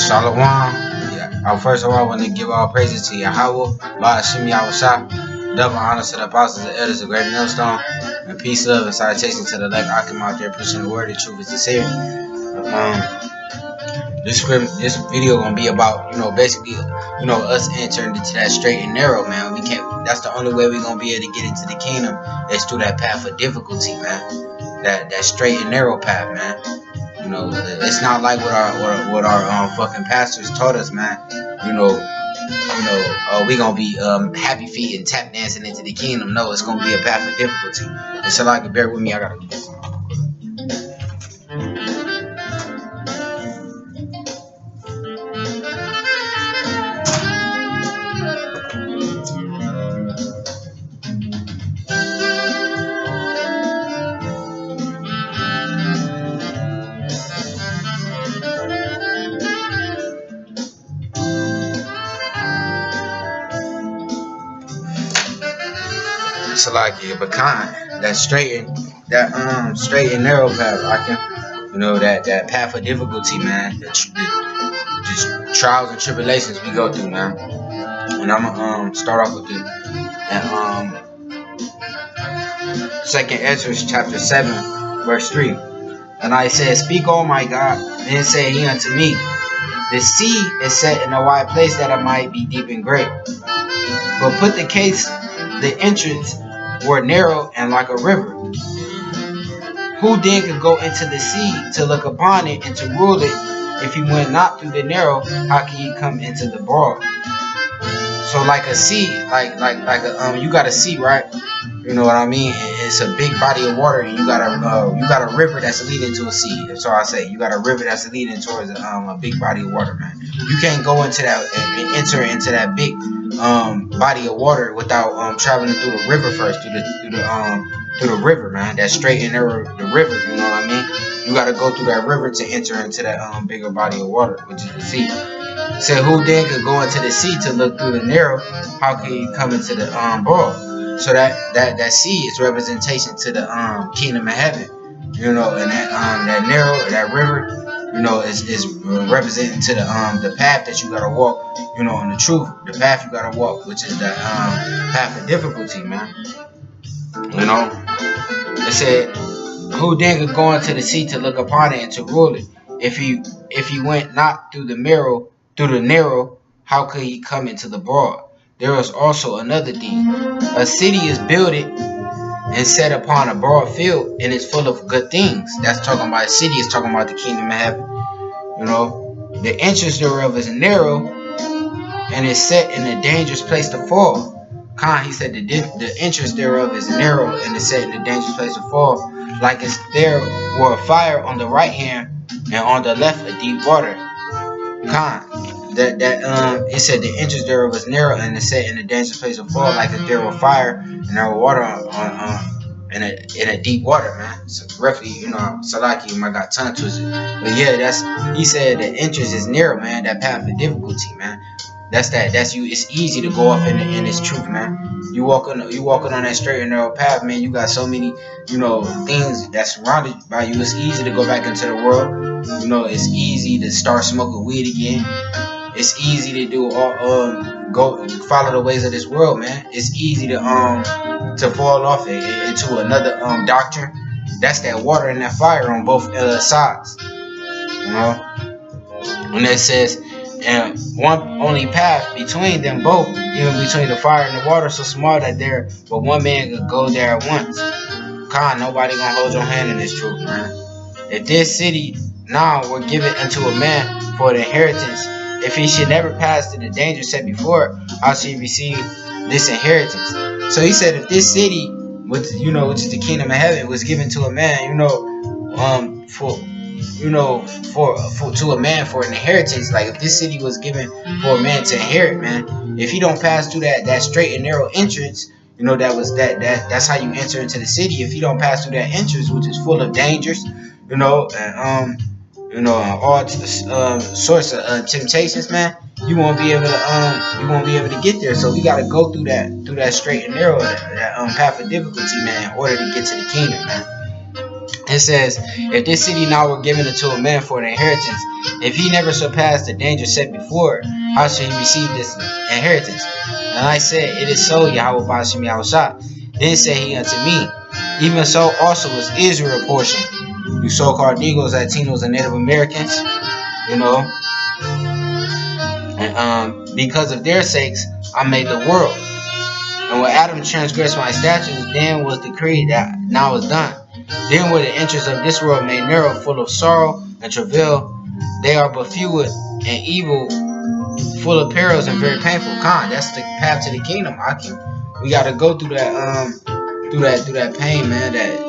Shalom. Yeah. First of all, I want to give all praises to Yahweh, Ba'ashim Yahushua, double honor to the apostles and elders of Great Millstone, and peace, love, and salutation to the elect Akim out there pushing the word. The truth is the savior. This video gonna be about, basically, us entering into that straight and narrow, man. We can't. That's the only way we gonna be able to get into the kingdom is through that path of difficulty, man. That straight and narrow path, man. It's not like what our fucking pastors taught us, man. We gonna be happy feet and tap dancing into the kingdom. No, it's gonna be a path of difficulty. And so, like, bear with me. I gotta get this on. Salakia, but that straight and narrow path, I can, that path of difficulty, man. The trials and tribulations we go through, man. And I'm gonna start off with it. And 2nd Ezra chapter 7, verse 3. And I said, "Speak, O my God." Then said he unto me, "The sea is set in a wide place that it might be deep and great. But put the entrance were narrow and like a river. Who then could go into the sea to look upon it and to rule it? If he went not through the narrow, how can he come into the broad?" So like a sea, you got a sea, right? You know what I mean? It's a big body of water, and you got a river that's leading to a sea. So I say you got a river that's leading towards a big body of water, man. You can't go into that and enter into that big body of water without traveling through the river first, through the river, man. That straight and narrow, the river. You know what I mean? You got to go through that river to enter into that bigger body of water, which is the sea. Said, who then could go into the sea to look through the narrow? How can he come into the broad? So that sea is representation to the kingdom of heaven. And that narrow, that river, is representing to the path that you gotta walk, and the truth, the path you gotta walk, which is the path of difficulty, man. It said, who then could go into the sea to look upon it and to rule it? If he went not through the narrow, how could he come into the broad? There is also another thing. A city is builded and set upon a broad field, and it's full of good things. That's talking about a city. It's talking about the kingdom of heaven. The entrance thereof is narrow, and is set in a dangerous place to fall. He said the entrance thereof is narrow, and is set in a dangerous place to fall. Like as there were a fire on the right hand, and on the left a deep water. It said the entrance thereof was narrow and is set in a dangerous place of fall, like if there were fire and there were water in a deep water, man. So roughly, Salaki might got tongue twisted, but yeah, he said the entrance is narrow, man. That path of difficulty, man. That's you. It's easy to go off in this truth, man. You walking on that straight and narrow path, man. You got so many, things that's surrounded by you. It's easy to go back into the world. It's easy to start smoking weed again. It's easy to do go follow the ways of this world, man. It's easy to fall off into another doctrine. That's that water and that fire on both sides. When it says, and one only path between them both, even between the fire and the water, so small that but one man could go there at once. Nobody gonna hold your hand in this truth, man. If this city now were given unto a man for the inheritance, if he should never pass through the danger set before it, how should he receive this inheritance? So he said, if this city, which is the kingdom of heaven, was given to a man, to a man for an inheritance, like if this city was given for a man to inherit, man, if he don't pass through that straight and narrow entrance, that's how you enter into the city. If you don't pass through that entrance, which is full of dangers, and all sorts of temptations, man, you won't be able to get there. So we got to go through that straight and narrow, that path of difficulty, man, in order to get to the kingdom, man. It says, if this city now were given unto a man for an inheritance, if he never surpassed the danger set before, how should he receive this inheritance? And I said, it is so, Yahweh Bashim Yahushua. Then said he unto me, even so also was Israel portion. You so-called Negroes, Latinos, and Native Americans, you know. And because of their sakes, I made the world. And when Adam transgressed my statutes, then was decreed that now is done. Then were the entrance of this world made narrow, full of sorrow and travail. They are but few and evil, full of perils and very painful. That's the path to the kingdom, Akim. We gotta go through that through that pain, man. That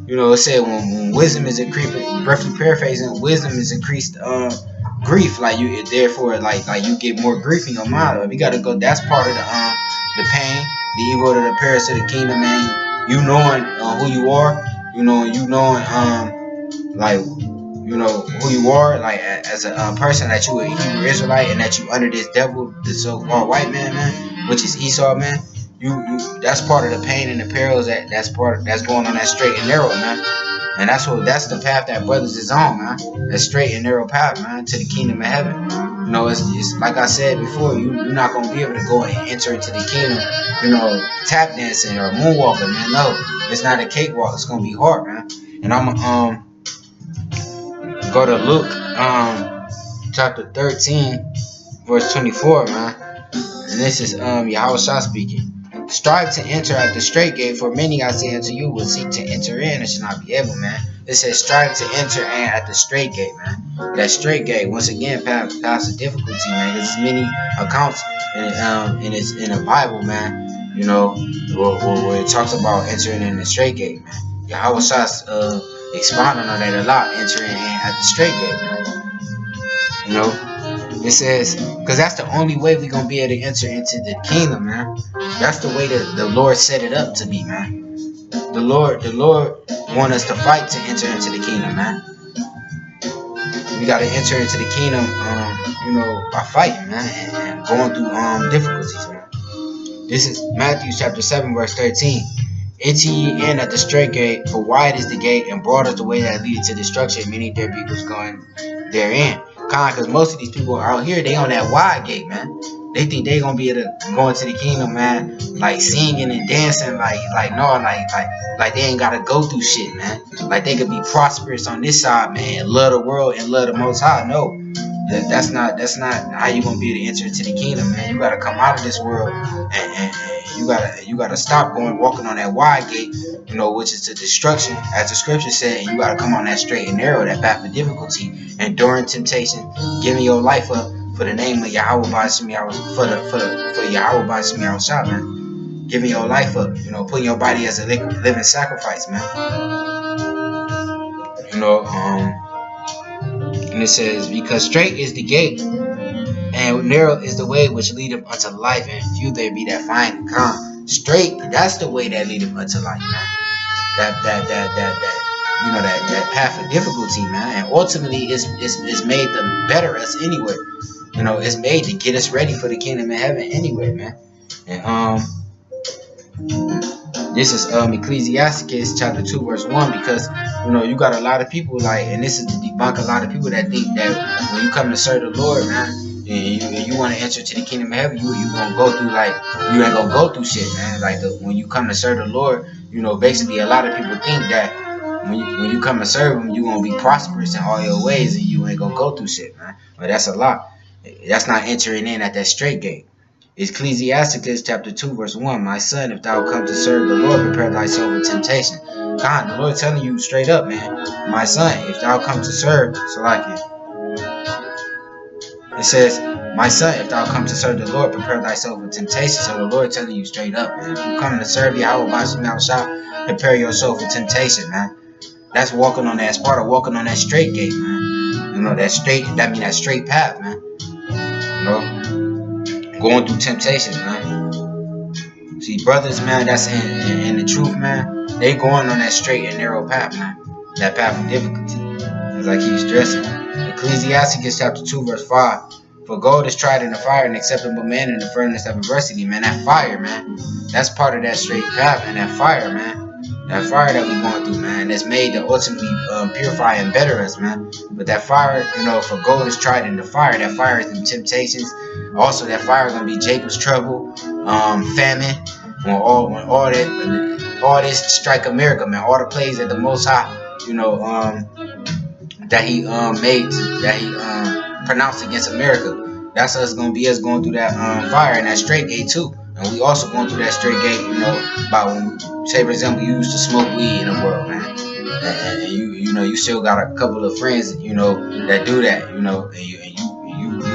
it said when wisdom is increased, roughly paraphrasing, wisdom is increased grief, like you therefore like you get more grief in your mind. We gotta go. That's part of the pain, the evil of the perils of the kingdom, man. You knowing who you are, you knowing who you are, like as a person, that you a Hebrew Israelite, and that you under this devil, this so-called white man, which is Esau, man. You that's part of the pain and the perils that's going on that straight and narrow, man. And that's the path that brothers is on, man. That straight and narrow path, man, to the kingdom of heaven. You know, it's like I said before, you're not gonna be able to go and enter into the kingdom, tap dancing or moonwalking, man. No, it's not a cakewalk. It's gonna be hard, man. And I'm gonna go to Luke chapter 13, verse 24, man. And this is Yahushua speaking. Strive to enter at the straight gate, for many, I say unto you, will seek to enter in and shall not be able, man. It says strive to enter in at the straight gate, man. That straight gate, once again, past the difficulty, man. There's many accounts in the Bible, man, where it talks about entering in the straight gate, man. Yahushua's expounding on that a lot, entering in at the straight gate, man. It says, because that's the only way we're going to be able to enter into the kingdom, man. That's the way that the Lord set it up to be, man. The Lord want us to fight to enter into the kingdom, man. We got to enter into the kingdom, by fighting, man, and going through difficulties, man. This is Matthew chapter 7, verse 13. Enter ye in at the straight gate, for wide is the gate, and broad is the way that leadeth to destruction. Many there be who's going therein. Because most of these people out here, they on that wide gate, man. They think they gonna be able to go into the kingdom, man, like singing and dancing, like they ain't gotta go through shit, man. Like they could be prosperous on this side, man, and love the world and love the Most High. No, that's not how you gonna be able to enter into the kingdom, man. You gotta come out of this world, and you gotta stop walking on that wide gate, which is to destruction, as the scripture said, and you gotta come on that straight and narrow, that path of difficulty, enduring temptation, giving your life up for the name of Yahweh Bashim Yahushua, for Yahweh Bashim Yahushua, man. Giving your life up, putting your body as a living sacrifice, man. And it says, because straight is the gate, and narrow is the way which leadeth unto life, and few there be that find and come. Straight, that's the way that leadeth unto life, man. That path of difficulty, man. And ultimately, it's made to better us anyway. It's made to get us ready for the kingdom of heaven anyway, man. And this is Ecclesiasticus chapter 2, verse 1, because you got a lot of people and this is to debunk a lot of people that think that when you come to serve the Lord, man, and you want to enter to the kingdom of heaven, you gonna go through you ain't gonna go through shit, man. When you come to serve the Lord, basically a lot of people think that when you come to serve him, you gonna be prosperous in all your ways and you ain't gonna go through shit, man. But that's a lot. That's not entering in at that straight gate. Ecclesiasticus chapter 2, verse 1. My son, if thou come to serve the Lord, prepare thyself for temptation. God, the Lord telling you straight up, man. My son, if thou come to serve, it says, my son, if thou come to serve the Lord, prepare thyself for temptation. So the Lord telling you straight up, man. If you come to serve Yahweh Bashim Yahushua, prepare yourself for temptation, man. That's walking on that. That's part of walking on that straight gate, man. That straight path, man. Going through temptations, man. See, brothers, man, that's in the truth, man. They going on that straight and narrow path, man. That path of difficulty, as I keep stressing. Ecclesiasticus chapter 2, verse 5. For gold is tried in the fire, and acceptable man in the furnace of adversity, man. That fire, man. That's part of that straight path and that fire, man. That fire that we going through, man, that's made to ultimately purify and better us, man. But that fire, you know, for gold is tried in the fire. That fire is them temptations. Also, that fire is gonna be Jacob's trouble, famine, when all this strike America, man. All the plays that the Most High, you know, that He made, that He pronounced against America. That's us gonna be us going through that fire and that straight gate too. And we also going through that straight gate, you know, by when, say for example, you used to smoke weed in the world, man, and you know, you still got a couple of friends, you know, that do that, you know, and you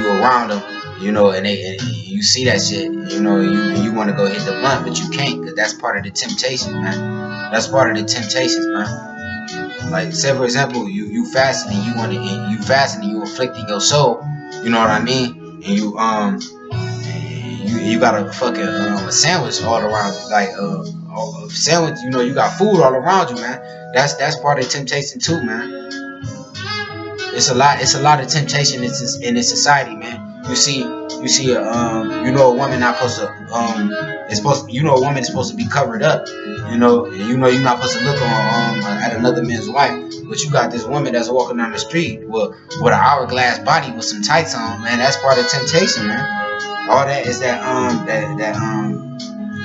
around them, you know, and you see that shit, you know, you want to go hit the blunt, but you can't, because that's part of the temptation, man. That's part of the temptations, man. Like, say for example, you fasting and you fasting and you afflicting your soul, you know what I mean, and you got a fucking a sandwich all around, like a sandwich, you know, you got food all around you, man. That's part of the temptation too, man. It's a lot of temptation in this society, man. You see you know, a woman not supposed to a woman is supposed to be covered up, you know you're not supposed to look on at another man's wife, but you got this woman that's walking down the street with an hourglass body with some tights on, man. That's part of temptation, man. All that is that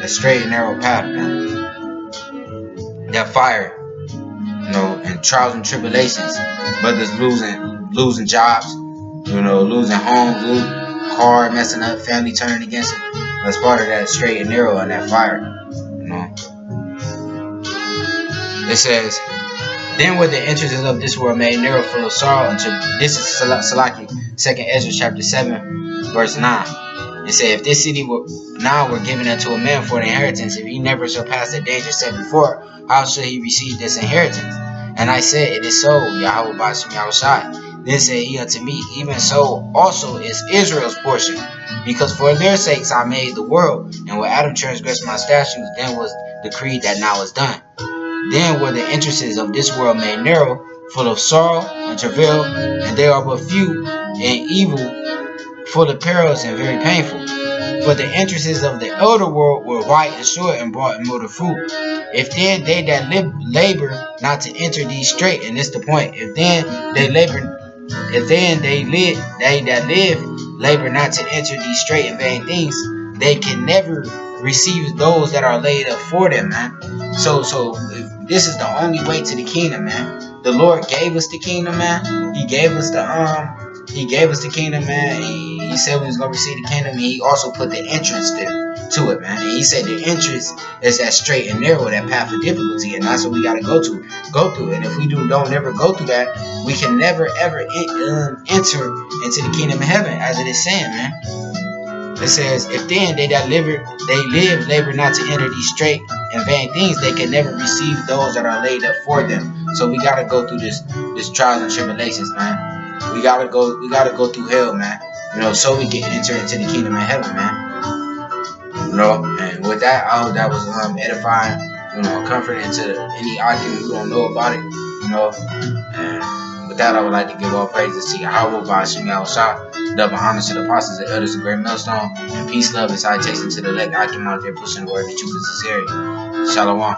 straight and narrow path, man. That fire, you know, and trials and tribulations, brothers losing jobs, you know, losing homes, losing car, messing up, family turning against it. That's part of that straight and narrow and that fire, you know. It says, then were the entrances of this world made narrow, full of sorrow, until this is Salaki, 2nd Ezra chapter 7, verse 9. It said, if this city were given unto a man for an inheritance, if he never surpassed the danger set before, how should he receive this inheritance? And I said, it is so, Yahweh Bashim Yahushai. Then said he unto me, even so also is Israel's portion, because for their sakes I made the world, and when Adam transgressed my statutes, then was decreed that now is done. Then were the entrances of this world made narrow, full of sorrow and travail, and they are but few, and evil, full of perils and very painful. But the entrances of the elder world were wide and short, and brought immortal fruit. If then they that labor not to enter these straight, and this the point, if then they that live labor not to enter these straight and vain things, they can never receive those that are laid up for them, man. So if this is the only way to the kingdom, man. The Lord gave us the kingdom, man. He gave us the kingdom, man. He said we was gonna receive the kingdom. He also put the entrance to it, man. And he said the entrance is that straight and narrow, that path of difficulty, and that's what we gotta go through. And if we don't never go through that, we can never ever enter into the kingdom of heaven, as it is saying, man. It says, if then they that labor not to enter these straight and vain things, they can never receive those that are laid up for them. So we gotta go through this trials and tribulations, man. We gotta go through hell, man. You know, so we can enter into the kingdom of heaven, man. You know, and with that, I hope that was edifying, you know, comforting to any argument who don't know about it, you know. And with that, I would like to give all praises to Yahweh Bashim Yahushua, double honors to the apostles and elders of Great Millstone, and peace, love, and citation to the elect. I come out there pushing the word of truth and sincerity. Shalom.